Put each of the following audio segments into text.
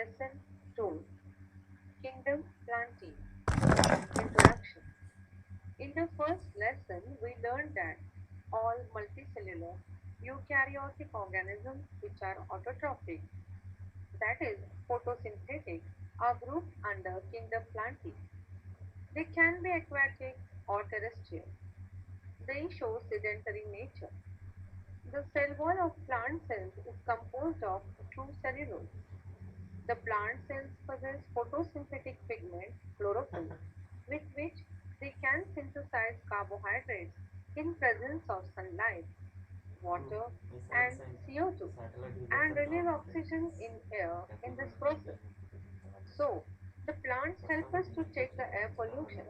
Lesson 2, Kingdom Plantae. Introduction. In the first lesson, we learned that all multicellular eukaryotic organisms which are autotrophic, that is, photosynthetic, are grouped under Kingdom Plantae. They can be aquatic or terrestrial. They show sedentary nature. The cell wall of plant cells is composed of two cellulose. The plant cells possess photosynthetic pigment, chlorophyll, with which they can synthesize carbohydrates in presence of sunlight, water, and CO2, and release oxygen in air in this process. So, the plants help us to check the air pollution.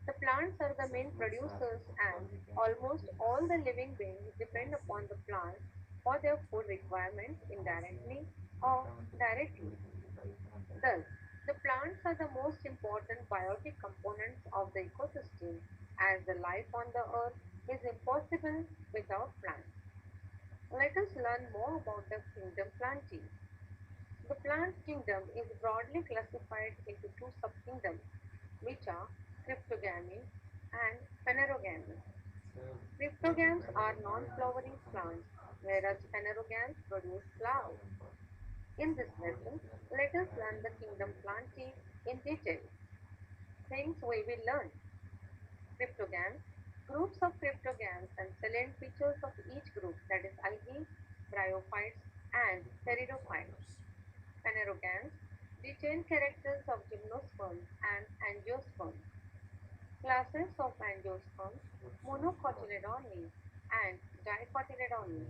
The plants are the main producers, and almost all the living beings depend upon the plants for their food requirements indirectly or directly. Thus, the plants are the most important biotic components of the ecosystem, as the life on the earth is impossible without plants. Let us learn more about the kingdom Plantae. The plant kingdom is broadly classified into two subkingdoms, which are cryptogamy and phanerogamy. Cryptogams are non-flowering plants, whereas phanerogams produce flowers. In this lesson, let us learn the kingdom Plantae in detail. Things we will learn. Cryptogams. Groups of cryptogams and salient features of each group, that is algae, bryophytes, and pteridophytes. Phanerogams. Detailed characters of gymnosperms and angiosperms. Classes of angiosperms, monocotyledonous and dicotyledonous.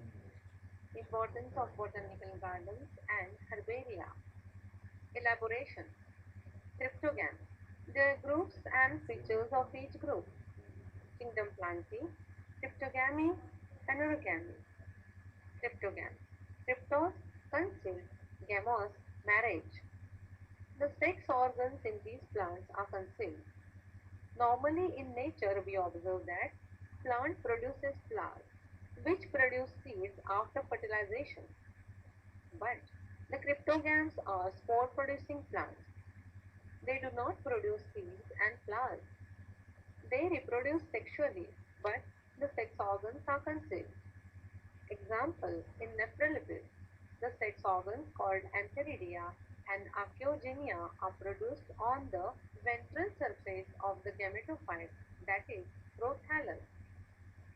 Importance of botanical gardens and herbaria. Elaboration. Cryptogams. Their groups and features of each group. Kingdom Plantae, cryptogamy, phanerogamy. Cryptogamy. Cryptos, conceived, gamos, marriage. The sex organs in these plants are concealed. Normally in nature we observe that plant produces flowers, which produce seeds after fertilization. But the cryptogams are spore-producing plants. They do not produce seeds and flowers. They reproduce sexually, but the sex organs are concealed. Example, in nephrolipid, the sex organs called antheridia and archaeogenia are produced on the ventral surface of the gametophyte, that is, prothallus.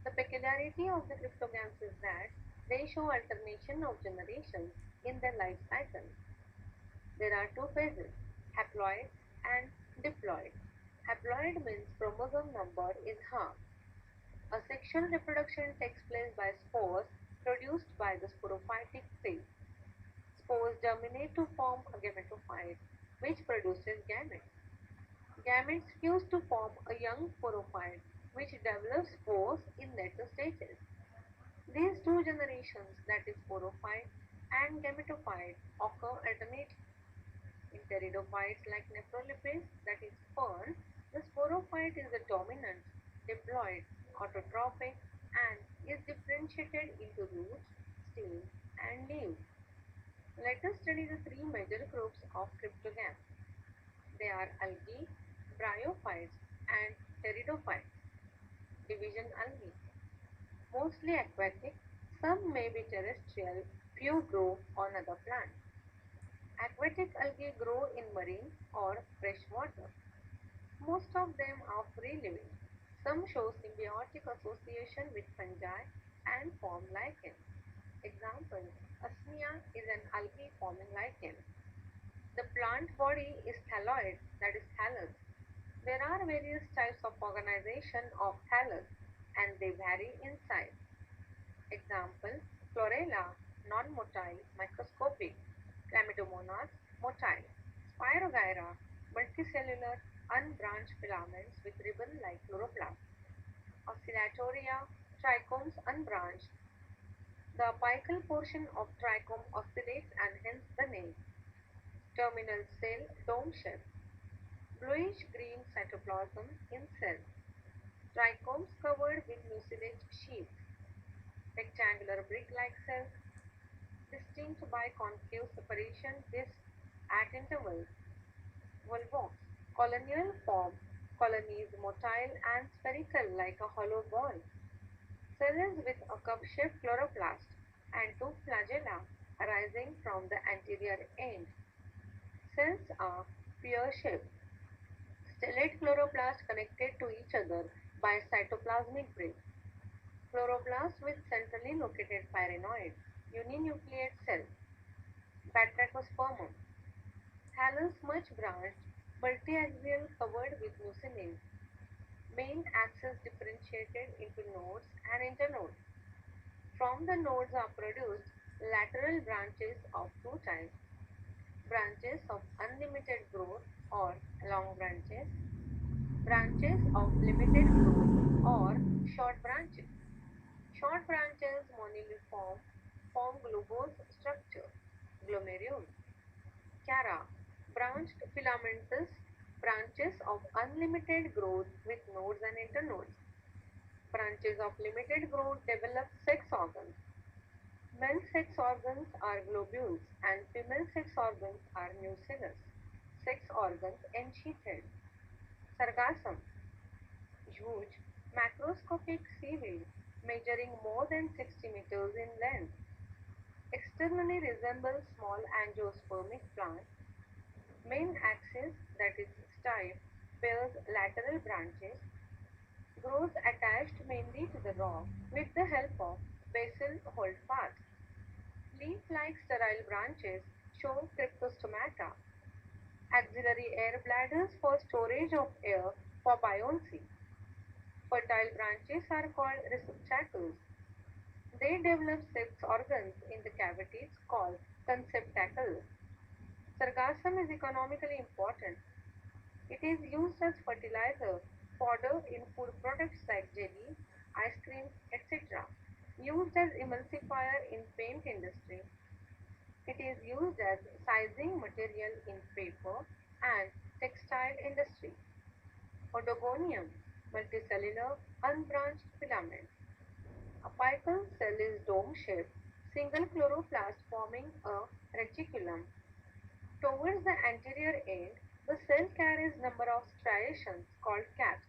The peculiarity of the cryptogams is that they show alternation of generations in their life cycle. There are two phases, haploid and diploid. Haploid means chromosome number is half. A sexual reproduction takes place by spores produced by the sporophytic phase. Spores germinate to form a gametophyte, which produces gametes. Gametes fuse to form a young sporophyte, which develops spores in later stages. These two generations, that is sporophyte and gametophyte, occur alternately. In pteridophytes like nephrolipids, that is ferns, the sporophyte is the dominant, diploid, autotrophic, and is differentiated into roots, stems, and leaves. Let us study the three major groups of cryptogams. They are algae, bryophytes, and pteridophytes. Division algae. Mostly aquatic, some may be terrestrial, few grow on other plants. Aquatic algae grow in marine or fresh water. Most of them are free living. Some show symbiotic association with fungi and form lichen. Example, Asmia is an algae forming lichen. The plant body is thalloid, that is thallus. There are various types of organization of thallus and they vary in size. Example, Chlorella, non-motile, microscopic. Chlamydomonas, motile. Spirogyra, multicellular, unbranched filaments with ribbon-like chloroplast. Oscillatoria, trichomes unbranched. The apical portion of trichome oscillates and hence the name. Terminal cell dome shape. Bluish-green cytoplasm in cells. Trichomes covered with mucilage sheath. Rectangular brick-like cells. Distinct by concave separation, this at intervals. Volvox. Colonial form. Colonies motile and spherical like a hollow ball. Cells with a cup-shaped chloroplast and two flagella arising from the anterior end. Cells are pear-shaped. Stellate chloroplasts connected to each other by cytoplasmic bridge. Chloroplast with centrally located pyrenoid. Uninucleate cell. Batrachospermum. Thallus much branched, multiaxial covered with mucinin. Main axis differentiated into nodes and internodes. From the nodes are produced lateral branches of two types: branches of unlimited growth or long branches, branches of limited growth or short branches. Short branches moniliform form globose structure, glomerule. Cara, branched filamentous branches of unlimited growth with nodes and internodes. Branches of limited growth develop sex organs. Male sex organs are globules and female sex organs are nucellus. Sex organs ensheathed. Sargassum, huge macroscopic seaweed measuring more than 60 meters in length. Externally resembles small angiospermic plants. Main axis, that is stipe, bears lateral branches, grows attached mainly to the rock with the help of basal holdfast. Leaf-like sterile branches show cryptostomata, axillary air bladders for storage of air for buoyancy. Fertile branches are called receptacles. They develop sex organs in the cavities called conceptacles. Sargassum is economically important. It is used as fertilizer, fodder in food products like jelly, ice cream, etc. Used as emulsifier in paint industry. It is used as sizing material in paper and textile industry. Odogonium, multicellular, unbranched filament. Apical cell is dome-shaped, single chloroplast forming a reticulum. Towards the anterior end, the cell carries number of striations called caps.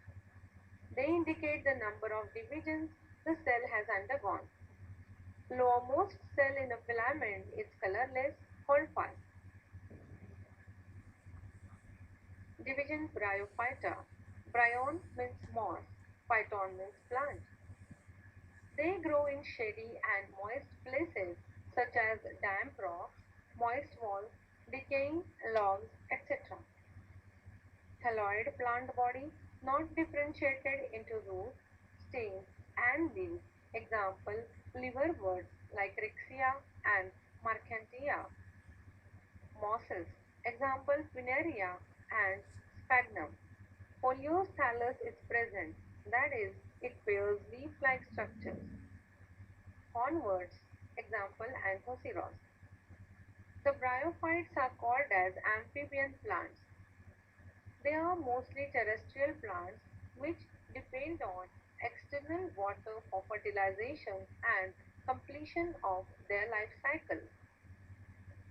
They indicate the number of divisions the cell has undergone. Lowermost cell in a filament is colorless, holdfast. Division Bryophyta. Bryon means moss, phyton means plant. They grow in shady and moist places such as damp rocks, moist walls, decaying logs, etc. Thalloid plant body not differentiated into roots, stems, and leaves. Example, liverworts like Rixia and Marchantia. Mosses. Example, Funaria and Sphagnum. Foliose thallus is present, that is, it bears leaf-like structures. Hornworts. Example, Anthoceros. The bryophytes are called as amphibian plants. They are mostly terrestrial plants which depend on external water for fertilization and completion of their life cycle.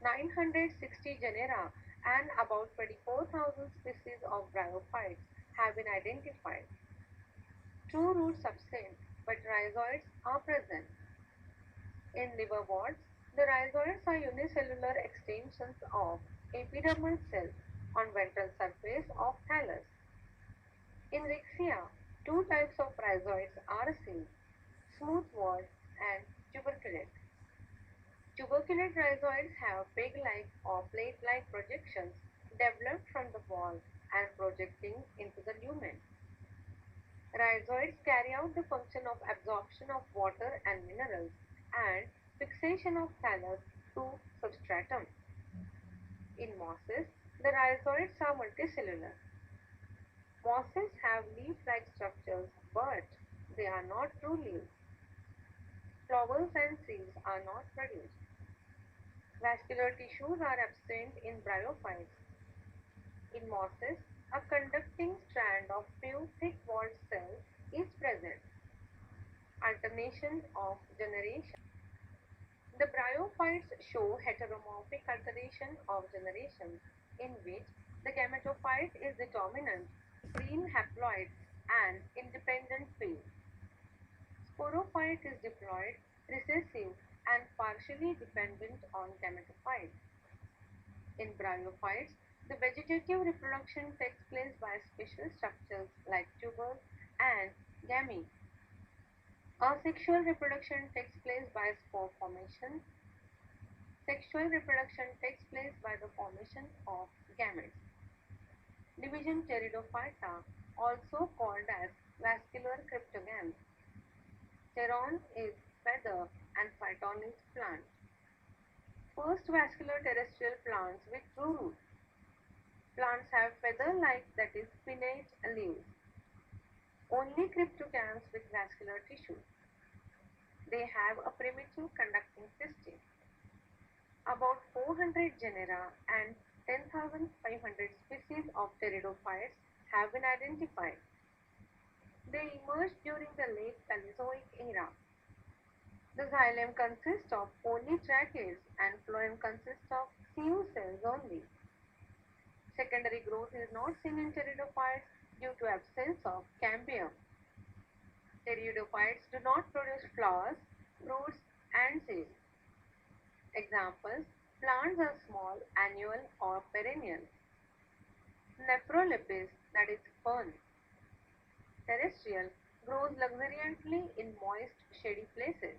960 genera and about 24,000 species of bryophytes have been identified. True roots absent, but rhizoids are present. In liverworts, the rhizoids are unicellular extensions of epidermal cells on ventral surface of thallus. In Rixia, two types of rhizoids are seen: smooth-walled and tuberculate. Tuberculate rhizoids have peg-like or plate-like projections developed from the wall and projecting into the lumen. Rhizoids carry out the function of absorption of water and minerals and fixation of thallus to substratum. In mosses, the rhizoids are multicellular. Mosses have leaf-like structures, but they are not true leaves. Flowers and seeds are not produced. Vascular tissues are absent in bryophytes. In mosses, a conducting strand of few thick-walled cells is present. Alternation of generation. The bryophytes show heteromorphic alteration of generation, in which the gametophyte is the dominant, green haploid and independent phase. Sporophyte is diploid, recessive, and partially dependent on gametophyte. In bryophytes, the vegetative reproduction takes place by special structures like tubers and gametes. Asexual reproduction takes place by spore formation. Sexual reproduction takes place by the formation of gametes. Division Pteridophyta, also called as vascular cryptogams. Pteron is feather and phyton is plant. First vascular terrestrial plants with true roots. Plants have feather-like, that is pinnate leaves. Only cryptogams with vascular tissue. They have a primitive conducting system. About 400 genera and 10,500 species of pteridophytes have been identified. They emerged during the late Paleozoic era. The xylem consists of only tracheids and phloem consists of sieve cells only. Secondary growth is not seen in pteridophytes due to absence of cambium. Pteridophytes do not produce flowers, fruits, and seeds. Examples: plants are small, annual, or perennial. Nephrolepis, that is fern. Terrestrial, grows luxuriantly in moist, shady places.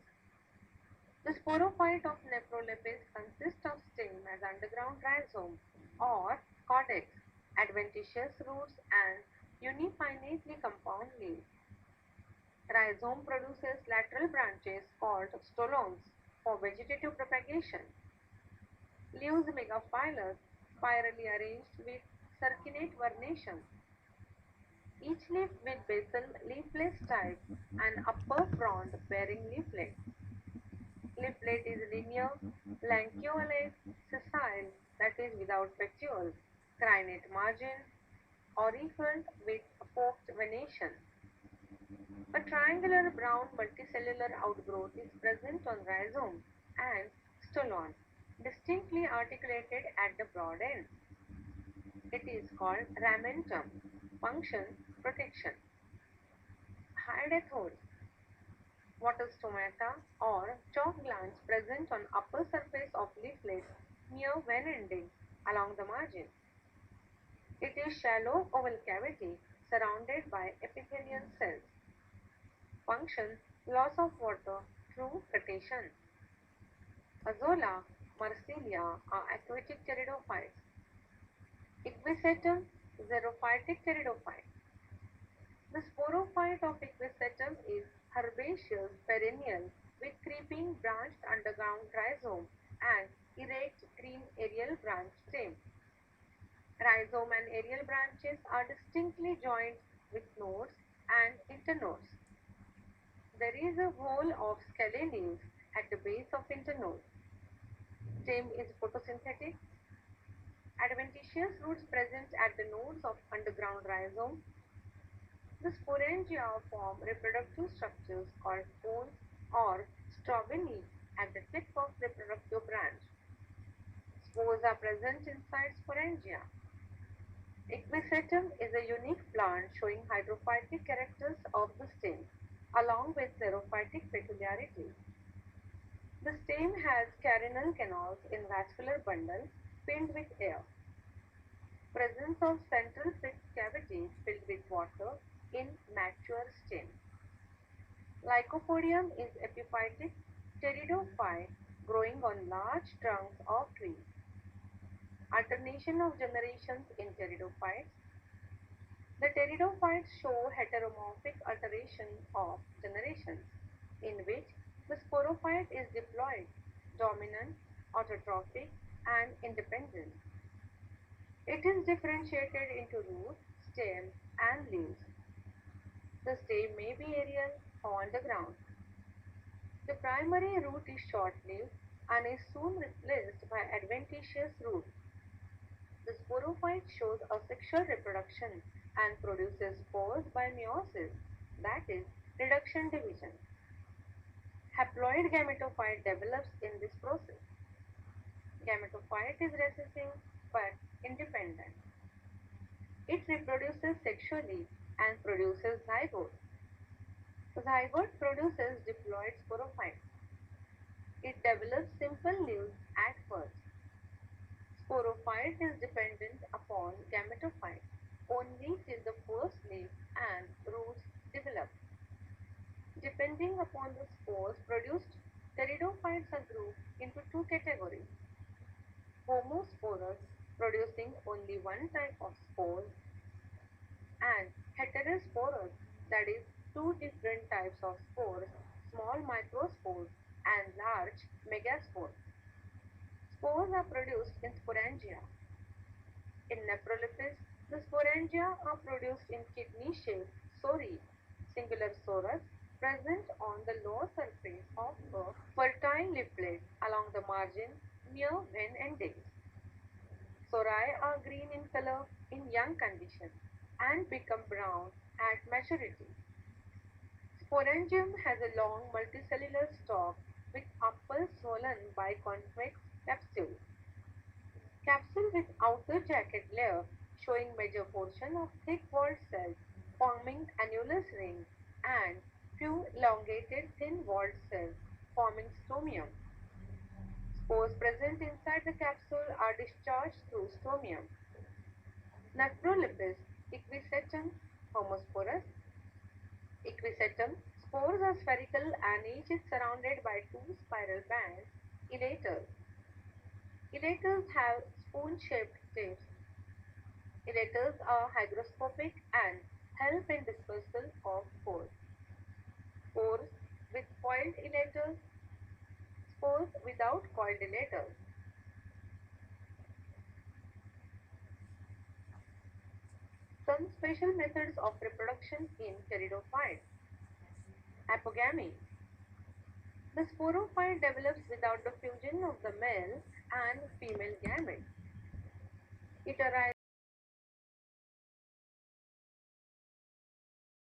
The sporophyte of Nephrolepis consists of stem as underground rhizome or cortex, adventitious roots, and unipinnately compound leaves. Rhizome produces lateral branches called stolones for vegetative propagation. Leaves megaphilous, spirally arranged with circinate vernation. Each leaf with basal leafless type and upper frond bearing leaflet. Leaflet is linear, lanceolate, sessile, that is without petioles, crenate margin, auricult with forked venation. A triangular brown multicellular outgrowth is present on rhizome and stolon, distinctly articulated at the broad ends. It is called ramentum. Function: protection. Hydathodes, water stomata or chalk glands present on upper surface of leaflets near vein ending along the margin. It is shallow oval cavity surrounded by epithelial cells. Function: loss of water through cetacean. Azolla, Marsilia are aquatic pteridophytes. Equisetum, xerophytic pteridophyte. The sporophyte of Equisetum is herbaceous perennial with creeping branched underground rhizome and erect green aerial branch stem. Rhizome and aerial branches are distinctly joined with nodes and internodes. There is a whole of scaly leaves at the base of internode. Stem is photosynthetic. Adventitious roots present at the nodes of underground rhizome. The sporangia form reproductive structures called cones or strobili at the tip of reproductive branch. Spores are present inside sporangia. Equisetum is a unique plant showing hydrophytic characters of the stem, along with xerophytic peculiarities. The stem has carinal canals in vascular bundle filled with air. Presence of central fixed cavity filled with water in mature stem. Lycopodium is epiphytic pteridophyte growing on large trunks of trees. Alternation of generations in pteridophytes. The pteridophytes show heteromorphic alteration of generations, in which the sporophyte is diploid, dominant, autotrophic, and independent. It is differentiated into root, stem, and leaves. The stem may be aerial or underground. The primary root is short-lived and is soon replaced by adventitious root. The sporophyte shows asexual reproduction and produces spores by meiosis, that is, reduction division. Haploid gametophyte develops in this process. Gametophyte is recessive but independent. It reproduces sexually and produces zygote. Zygote produces diploid sporophyte. It develops simple leaves at first. Sporophyte is dependent upon gametophyte only till the first leaf and roots develop. Depending upon the spores produced, pteridophytes are grouped into two categories: homosporous, producing only one type of spores, and heterosporous, that is, two different types of spores, small microspores and large megaspores. Spores are produced in sporangia. In Nephrolipis, the sporangia are produced in kidney-shaped sori, singular sorus, present on the lower surface of a fertile leaflet along the margin near vein endings. Sori are green in color in young condition and become brown at maturity. Sporangium has a long multicellular stalk with upper swollen biconvex capsule. Capsule with outer jacket layer showing major portion of thick-walled cells forming annulus ring and few elongated thin-walled cells forming stomium. Spores present inside the capsule are discharged through stomium. Nephrolipis, Equisetum, homosporous. Equisetum spores are spherical and each is surrounded by two spiral bands, elaters. Elaters have spoon-shaped tips. Elaters are hygroscopic and help in dispersal of spores. Spores with coiled elaters, spores without coiled elaters. Some special methods of reproduction in pteridophytes. Apogamy. The sporophyte develops without the fusion of the male and female gametes. It arises